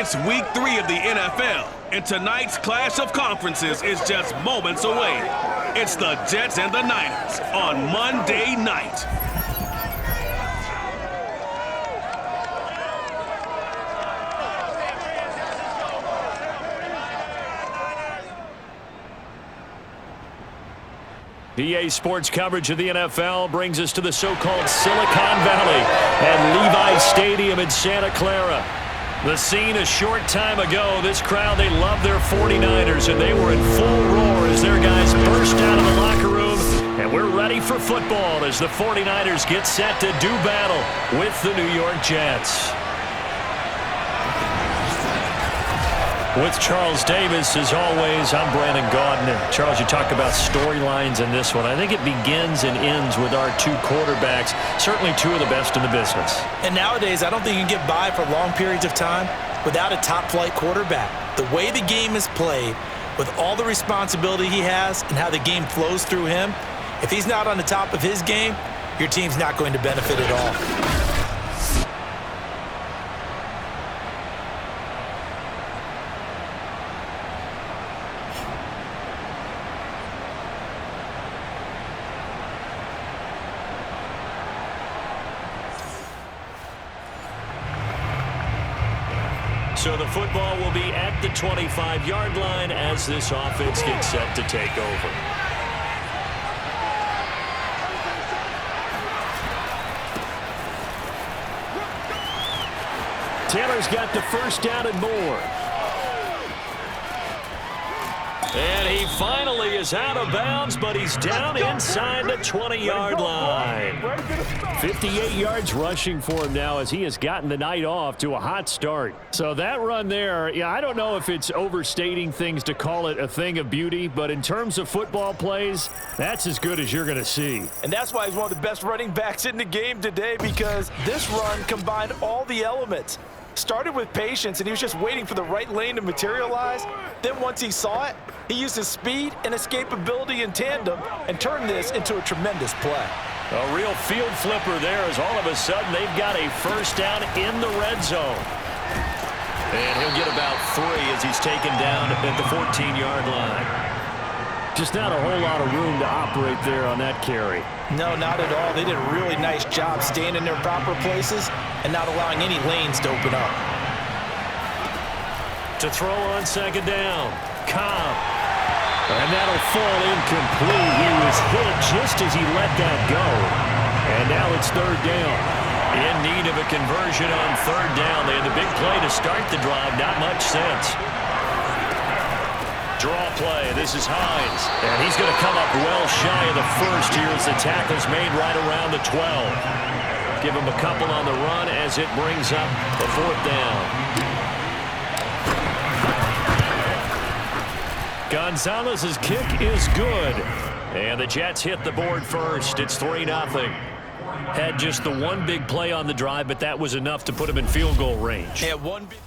It's week 3 of the NFL, and tonight's clash of conferences is just moments away. It's the Jets and the Niners on Monday night. EA Sports coverage of the NFL brings us to the so-called Silicon Valley at Levi's Stadium in Santa Clara. The scene a short time ago, this crowd, they love their 49ers, and they were in full roar as their guys burst out of the locker room. And we're ready for football as the 49ers get set to do battle with the New York Jets. With Charles Davis, as always, I'm Brandon Gaudin. Charles, you talk about storylines in this one. I think it begins and ends with our two quarterbacks, certainly two of the best in the business. And nowadays, I don't think you can get by for long periods of time without a top-flight quarterback. The way the game is played, with all the responsibility he has and how the game flows through him, if he's not on the top of his game, your team's not going to benefit at all. So the football will be at the 25-yard line as this offense gets set to take over. Taylor's got the first down and more. And he finally is out of bounds, but he's down inside the 20-yard line. 58 yards rushing for him now as he has gotten the night off to a hot start. So that run there, yeah, I don't know if it's overstating things to call it a thing of beauty, but in terms of football plays, that's as good as you're going to see. And that's why he's one of the best running backs in the game today, because this run combined all the elements. Started with patience, and he was just waiting for the right lane to materialize. Then once he saw it, he used his speed and escapability in tandem and turned this into a tremendous play. A real field flipper there as all of a sudden they've got a first down in the red zone. And he'll get about 3 as he's taken down at the 14-yard line. Just not a whole lot of room to operate there on that carry. No, not at all. They did a really nice job staying in their proper places and not allowing any lanes to open up. To throw on second down, Cobb. And that'll fall incomplete. He was hit just as he let that go. And now it's third down. In need of a conversion on third down. They had the big play to start the drive. Not much sense. Draw play. This is Hines. And he's going to come up well shy of the first here as the tackle's made right around the 12. Give him a couple on the run as it brings up the fourth down. Gonzalez's kick is good. And the Jets hit the board first. It's 3-0. Had just the one big play on the drive, but that was enough to put him in field goal range. Yeah, one big...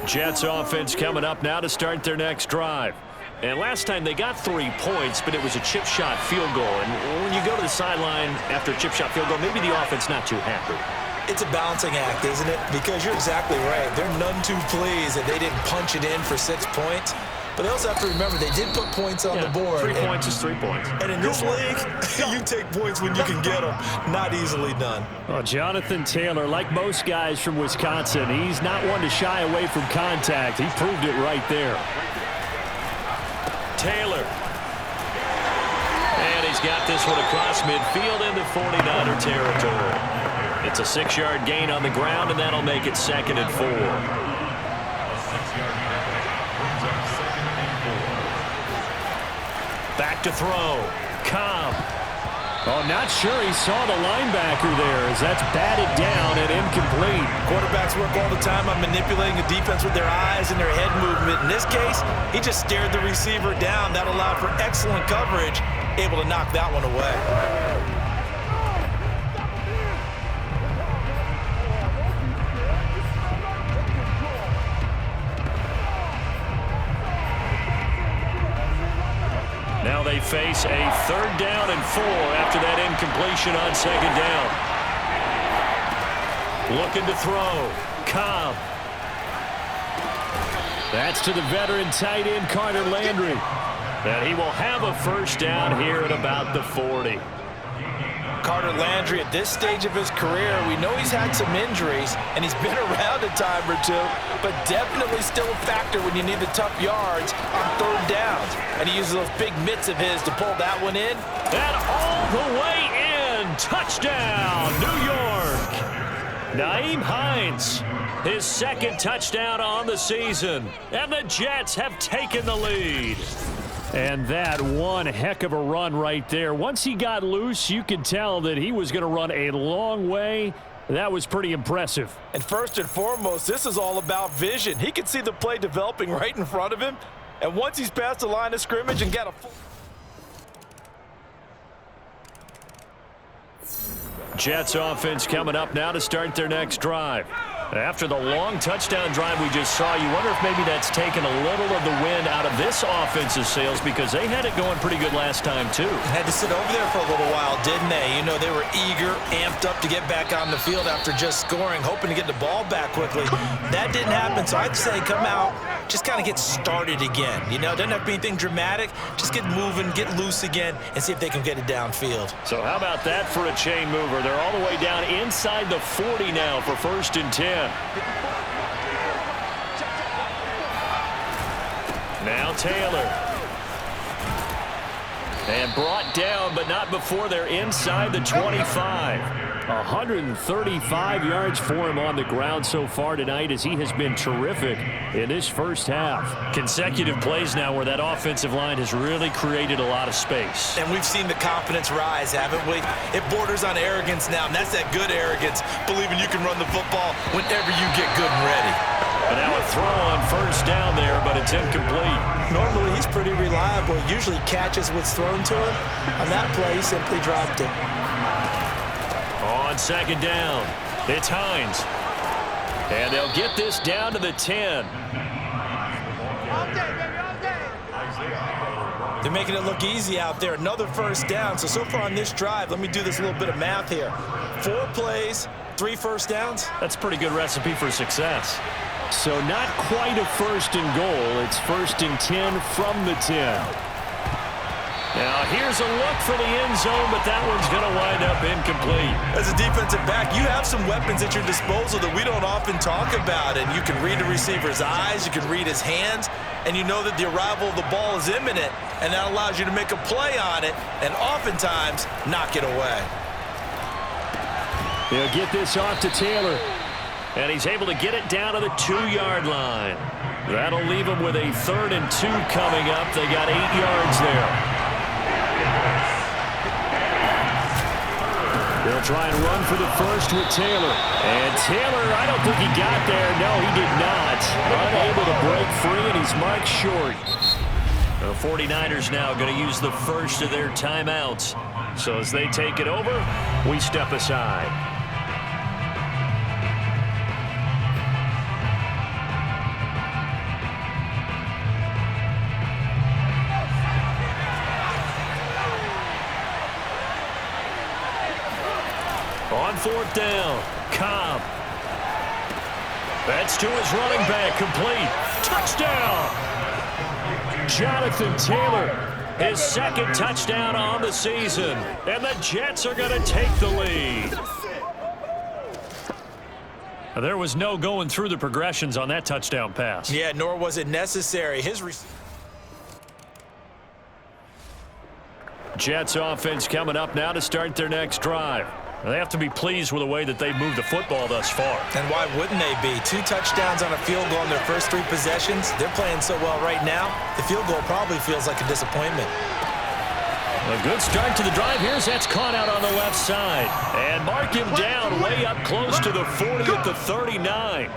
Jets offense coming up now to start their next drive. And last time they got 3 points, but it was a chip shot field goal. And when you go to the sideline after a chip shot field goal, maybe the offense not too happy. It's a balancing act, isn't it? Because you're exactly right. They're none too pleased that they didn't punch it in for 6 points. But they also have to remember they did put points on the board. 3 points is 3 points. And in this league, you take points when you can get them. Not easily done. Well, Jonathan Taylor, like most guys from Wisconsin, he's not one to shy away from contact. He proved it right there. Taylor. And he's got this one across midfield into 49er territory. It's a 6-yard gain on the ground, and that'll make it 2nd and 4. Back to throw. Cobb. Oh, not sure he saw the linebacker there as that's batted down and incomplete. Quarterbacks work all the time on manipulating the defense with their eyes and their head movement. In this case, he just stared the receiver down. That allowed for excellent coverage, able to knock that one away. Now they face a 3rd down and 4 after that incompletion on 2nd down. Looking to throw. Cobb. That's to the veteran tight end, Carter Landry. And he will have a first down here at about the 40. Carter Landry, at this stage of his career, we know he's had some injuries, and he's been around a time or two, but definitely still a factor when you need the tough yards on third downs. And he uses those big mitts of his to pull that one in. And all the way in. Touchdown, New York. Nyheim Hines, his second touchdown on the season. And the Jets have taken the lead. And that one heck of a run right there. Once he got loose, you could tell that he was going to run a long way. That was pretty impressive. And first and foremost, this is all about vision. He could see the play developing right in front of him. And once he's past the line of scrimmage and got a full... Jets offense coming up now to start their next drive. After the long touchdown drive we just saw, you wonder if maybe that's taken a little of the wind out of this offensive sails, because they had it going pretty good last time too. Had to sit over there for a little while, didn't they? You know, they were eager, amped up to get back on the field after just scoring, hoping to get the ball back quickly. That didn't happen, so I'd say come out, just kind of get started again. You know, doesn't have to be anything dramatic. Just get moving, get loose again, and see if they can get it downfield. So how about that for a chain mover? They're all the way down inside the 40 now for 1st and 10. Now Taylor. And brought down, but not before they're inside the 25. 135 yards for him on the ground so far tonight, as he has been terrific in this first half. Consecutive plays now where that offensive line has really created a lot of space. And we've seen the confidence rise, haven't we? It borders on arrogance now, and that's that good arrogance, believing you can run the football whenever you get good and ready. But now a throw on first down there, but it's incomplete. Normally he's pretty reliable. Usually catches what's thrown to him. On that play, he simply dropped it. On second down, it's Hines. And they'll get this down to the 10. They're making it look easy out there. Another first down. So far on this drive, let me do this little bit of math here. 4 plays, 3 first downs. That's a pretty good recipe for success. So not quite a 1st and goal. It's 1st and 10 from the 10. Now here's a look for the end zone, but that one's going to wind up incomplete. As a defensive back, you have some weapons at your disposal that we don't often talk about, and you can read the receiver's eyes, you can read his hands, and you know that the arrival of the ball is imminent, and that allows you to make a play on it and oftentimes knock it away. They'll get this off to Taylor, and he's able to get it down to the 2-yard line. That'll leave him with a 3rd and 2 coming up. They got 8 yards there. They'll try and run for the first with Taylor. And Taylor, I don't think he got there. No, he did not. Unable to break free, and he's marked short. The 49ers now going to use the first of their timeouts. So as they take it over, we step aside. On 4th down, Cobb. That's to his running back, complete. Touchdown! Jonathan Taylor, his 2nd touchdown on the season. And the Jets are going to take the lead. There was no going through the progressions on that touchdown pass. Yeah, nor was it necessary. Jets offense coming up now to start their next drive. They have to be pleased with the way that they've moved the football thus far. And why wouldn't they be? 2 touchdowns on a field goal in their first 3 possessions. They're playing so well right now, the field goal probably feels like a disappointment. A good start to the drive. Here's that's caught out on the left side. And mark him down way up close to the 40 at the 39.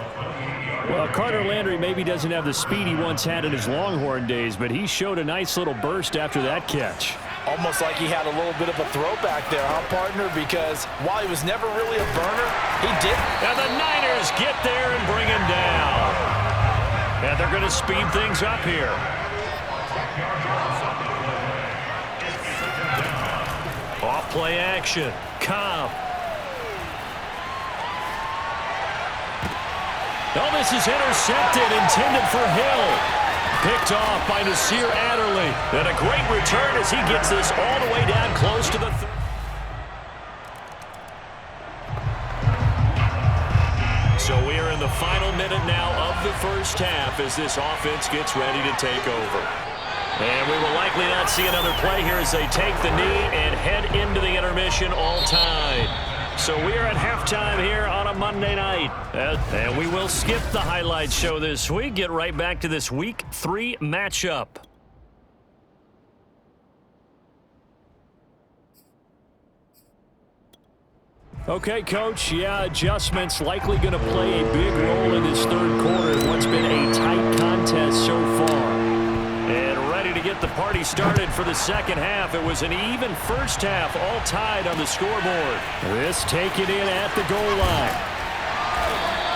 Well, Carter Landry maybe doesn't have the speed he once had in his Longhorn days, but he showed a nice little burst after that catch. Almost like he had a little bit of a throwback there, huh, partner? Because while he was never really a burner, he did. And the Niners get there and bring him down. And they're going to speed things up here. Off play action. Cobb. Oh, this is intercepted, intended for Hill. Picked off by Nasir Adderley. And a great return as he gets this all the way down close to the So we are in the final minute now of the first half as this offense gets ready to take over. And we will likely not see another play here as they take the knee and head into the intermission all tied. So we are at halftime here on a Monday night. And we will skip the highlight show this week. Get right back to this Week 3 matchup. Okay, Coach, adjustments likely going to play a big role in this third quarter in what's been a tight contest so far. And ready to get the party started for the second half. It was an even first half, all tied on the scoreboard. This taken in at the goal line.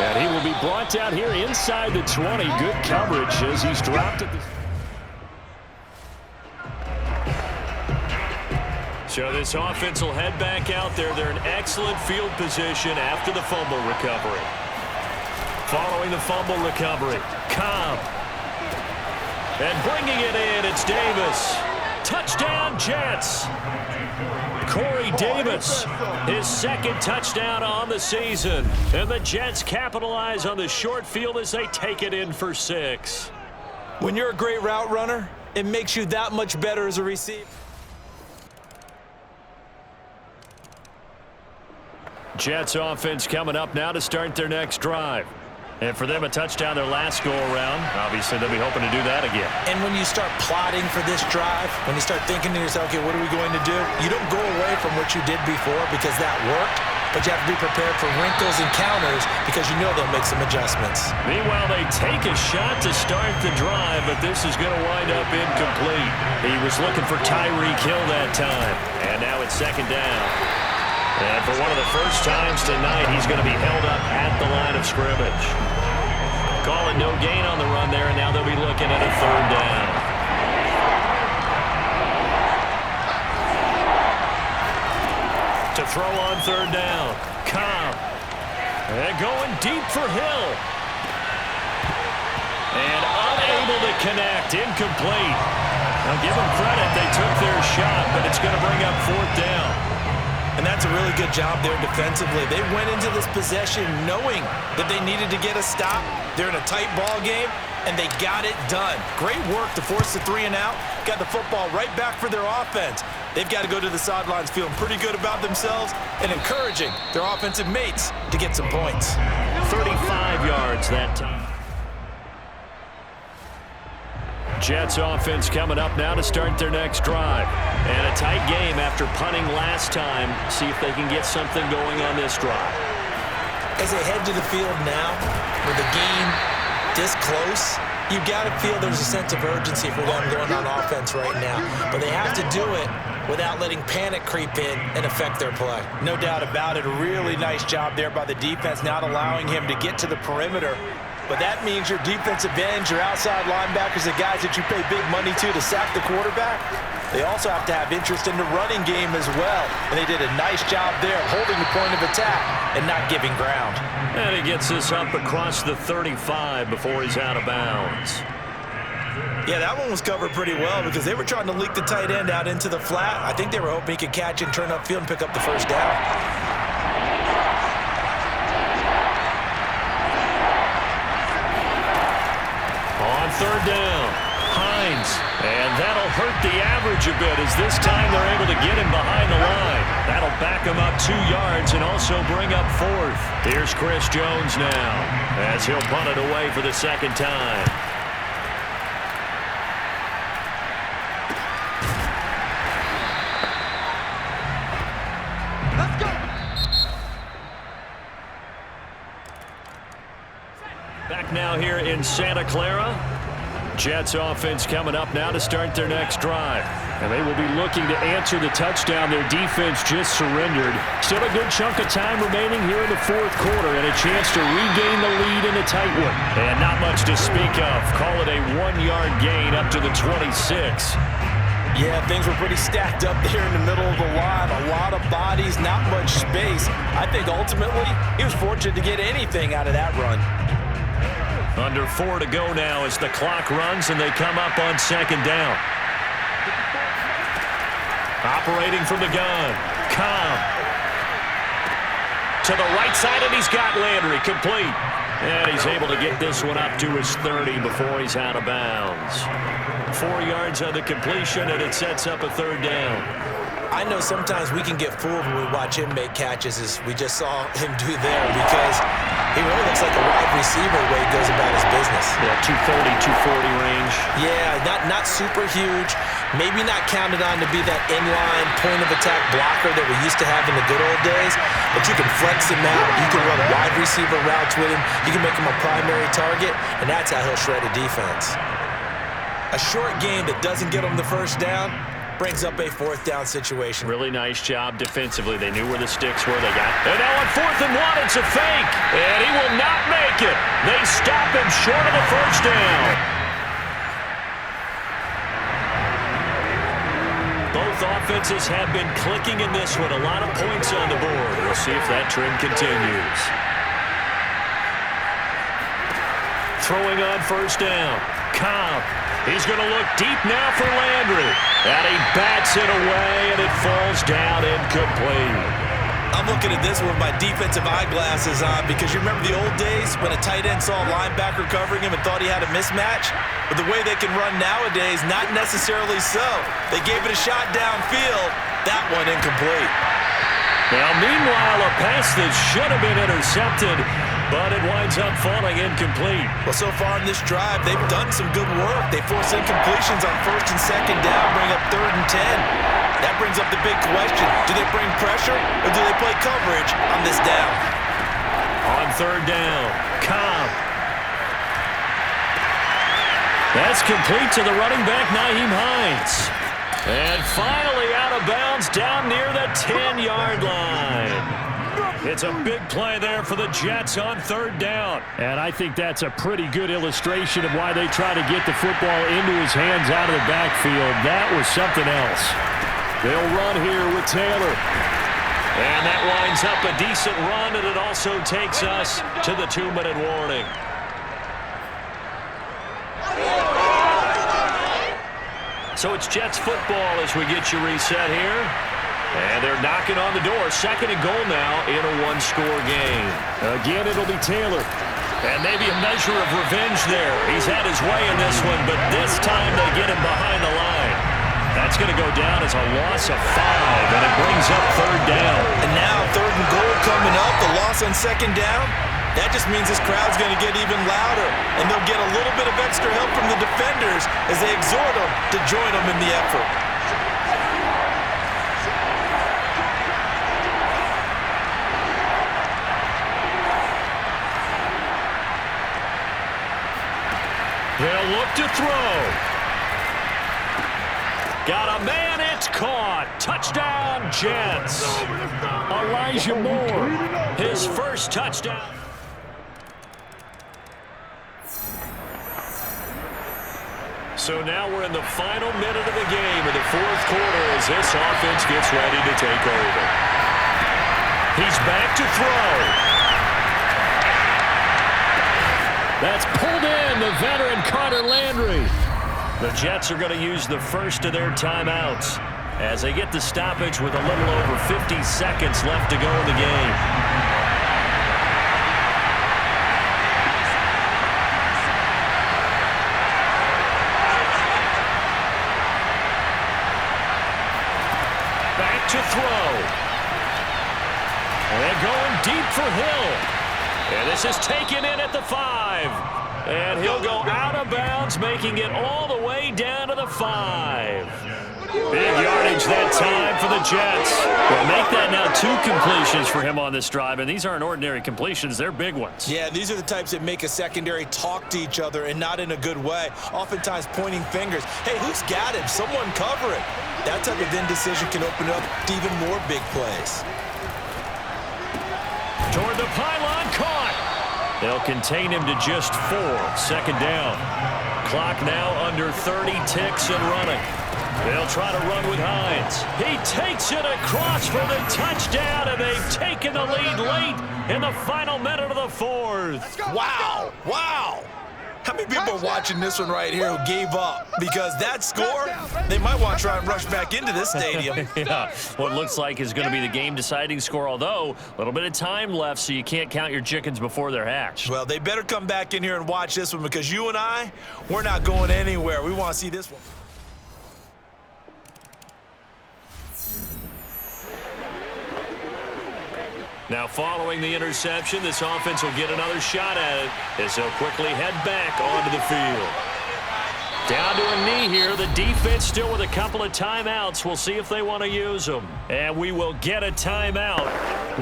And he will be brought down here inside the 20. Good coverage as he's dropped at the... So this offense will head back out there. They're in excellent field position after the fumble recovery. Following the fumble recovery, Cobb. And bringing it in, it's Davis. Touchdown, Jets. Corey Davis, his second touchdown on the season. And the Jets capitalize on the short field as they take it in for 6. When you're a great route runner, it makes you that much better as a receiver. Jets offense coming up now to start their next drive. And for them, a touchdown their last go-around. Obviously, they'll be hoping to do that again. And when you start plotting for this drive, when you start thinking to yourself, okay, what are we going to do? You don't go away from what you did before because that worked, but you have to be prepared for wrinkles and counters because you know they'll make some adjustments. Meanwhile, they take a shot to start the drive, but this is going to wind up incomplete. He was looking for Tyreek Hill that time. And now it's second down. And for one of the first times tonight, he's going to be held up at the line of scrimmage. Calling no gain on the run there, and now they'll be looking at a third down. To throw on third down, Cobb. And going deep for Hill. And unable to connect, incomplete. Now give them credit, they took their shot, but it's going to bring up fourth down. And that's a really good job there defensively. They went into this possession knowing that they needed to get a stop. They're in a tight ball game, and they got it done. Great work to force the 3 and out. Got the football right back for their offense. They've got to go to the sidelines feeling pretty good about themselves and encouraging their offensive mates to get some points. 35 yards that time. Jets offense coming up now to start their next drive. And a tight game after punting last time. See if they can get something going on this drive. As they head to the field now, with the game this close, you've got to feel there's a sense of urgency for them going on offense right now. But they have to do it without letting panic creep in and affect their play. No doubt about it. A really nice job there by the defense, not allowing him to get to the perimeter. But that means your defensive ends, your outside linebackers, the guys that you pay big money to sack the quarterback, they also have to have interest in the running game as well. And they did a nice job there holding the point of attack and not giving ground. And he gets this up across the 35 before he's out of bounds. Yeah, that one was covered pretty well because they were trying to leak the tight end out into the flat. I think they were hoping he could catch and turn upfield and pick up the first down. On third down, Hines. And that'll hurt the average a bit as this time they're able to get him behind the line. That'll back him up 2 yards and also bring up fourth. Here's Chris Jones now as he'll punt it away for the second time. Let's go. Back now here in Santa Clara. Jets offense coming up now to start their next drive. And they will be looking to answer the touchdown their defense just surrendered. Still a good chunk of time remaining here in the fourth quarter and a chance to regain the lead in a tight one. And not much to speak of. Call it a 1-yard gain up to the 26. Yeah, things were pretty stacked up there in the middle of the line. A lot of bodies, not much space. I think ultimately he was fortunate to get anything out of that run. Under 4 to go now as the clock runs and they come up on second down. Operating from the gun. Cobb. To the right side, and he's got Landry complete. And he's able to get this one up to his 30 before he's out of bounds. 4 yards on the completion, and it sets up a third down. I know sometimes we can get fooled when we watch him make catches, as we just saw him do there, because he really looks like a wide receiver the way he goes about his business. Yeah, 230, 240 range. Yeah, not super huge. Maybe not counted on to be that inline point-of-attack blocker that we used to have in the good old days, but you can flex him out. You can run wide receiver routes with him. You can make him a primary target, and that's how he'll shred a defense. A short game that doesn't get him the first down brings up a fourth down situation. Really nice job defensively. They knew where the sticks were. They got. And now on 4th and 1, it's a fake. And he will not make it. They stop him short of the first down. Both offenses have been clicking in this one. A lot of points on the board. We'll see if that trend continues. Throwing on first down. Cobb. He's going to look deep now for Landry. And he bats it away, and it falls down incomplete. I'm looking at this with my defensive eyeglasses on, because you remember the old days when a tight end saw a linebacker covering him and thought he had a mismatch? But the way they can run nowadays, not necessarily so. They gave it a shot downfield. That one incomplete. Now, meanwhile, a pass that should have been intercepted, but it winds up falling incomplete. Well, so far in this drive, they've done some good work. They force incompletions on 1st and 2nd down, bring up 3rd and 10. That brings up the big question. Do they bring pressure, or do they play coverage on this down? On 3rd down, Cobb. That's complete to the running back, Nyheim Hines. And finally out of bounds down near the 10-yard line. It's a big play there for the Jets on 3rd down. And I think that's a pretty good illustration of why they try to get the football into his hands out of the backfield. That was something else. They'll run here with Taylor. And that winds up a decent run, and it also takes us to the 2-minute warning. So it's Jets football as we get you reset here. And they're knocking on the door. 2nd and goal now in a one-score game. Again, it'll be Taylor. And maybe a measure of revenge there. He's had his way in this one, but this time they get him behind the line. That's going to go down as a loss of 5, and it brings up 3rd down. And now 3rd and goal coming up, the loss on 2nd down. That just means this crowd's going to get even louder, and they'll get a little bit of extra help from the defenders as they exhort them to join them in the effort. They'll look to throw. Got a man, it's caught. Touchdown, Jets. Elijah Moore, his first touchdown. So now we're in the final minute of the game in the 4th quarter as this offense gets ready to take over. He's back to throw. That's pulled in, the veteran Carter Landry. The Jets are going to use the first of their timeouts as they get the stoppage with a little over 50 seconds left to go in the game. Back to throw. And they're going deep for Hill. And this is taken in at the 5. And he'll go out of bounds, making it all the way down to the 5. Big yardage that time for the Jets. Well, make that now 2 completions for him on this drive, and these aren't ordinary completions. They're big ones. Yeah, these are the types that make a secondary talk to each other, and not in a good way. Oftentimes pointing fingers. Hey, who's got him? Someone cover it. That type of indecision can open up to even more big plays. Toward the pylon, caught. They'll contain him to just 4. 2nd down. Clock now under 30 ticks and running. They'll try to run with Hines. He takes it across for the touchdown, and they've taken the lead late in the final minute of the 4th. Wow. Wow. How many people are watching this one right here who gave up? Because that score, they might want to try and rush back into this stadium. Yeah, what looks like is going to be the game-deciding score, although a little bit of time left, so you can't count your chickens before they're hatched. Well, they better come back in here and watch this one because you and I, we're not going anywhere. We want to see this one. Now, following the interception, this offense will get another shot at it as they'll quickly head back onto the field. Down to a knee here. The defense still with a couple of timeouts. We'll see if they want to use them. And we will get a timeout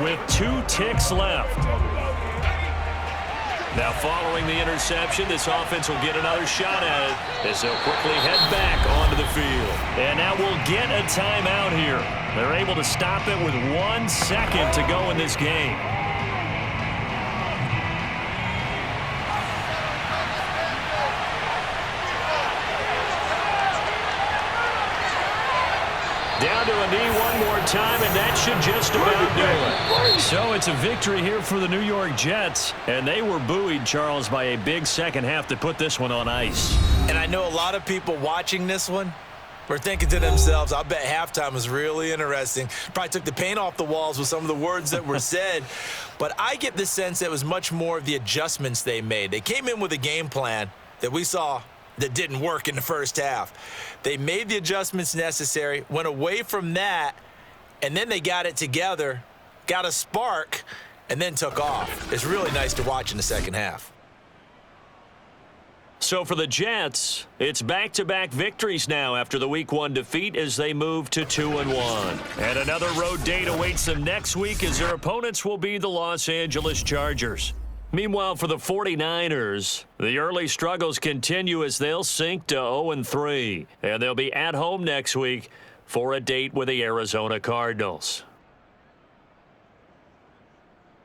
with 2 ticks left. Now, following the interception, this offense will get another shot at it as they'll quickly head back onto the field. And now we'll get a timeout here. They're able to stop it with 1 second to go in this game. Down to a knee one more time, and that should just about do it. So it's a victory here for the New York Jets, and they were buoyed, Charles, by a big second half to put this one on ice. And I know a lot of people watching this one were thinking to themselves, I bet halftime was really interesting. Probably took the paint off the walls with some of the words that were said. But I get the sense that it was much more of the adjustments they made. They came in with a game plan that we saw that didn't work in the first half. They made the adjustments necessary, went away from that, and then they got it together, got a spark, and then took off. It's really nice to watch in the second half. So for the Jets, it's back-to-back victories now after the Week 1 defeat as they move to 2-1. And another road date awaits them next week as their opponents will be the Los Angeles Chargers. Meanwhile, for the 49ers, the early struggles continue as they'll sink to 0-3. And they'll be at home next week for a date with the Arizona Cardinals.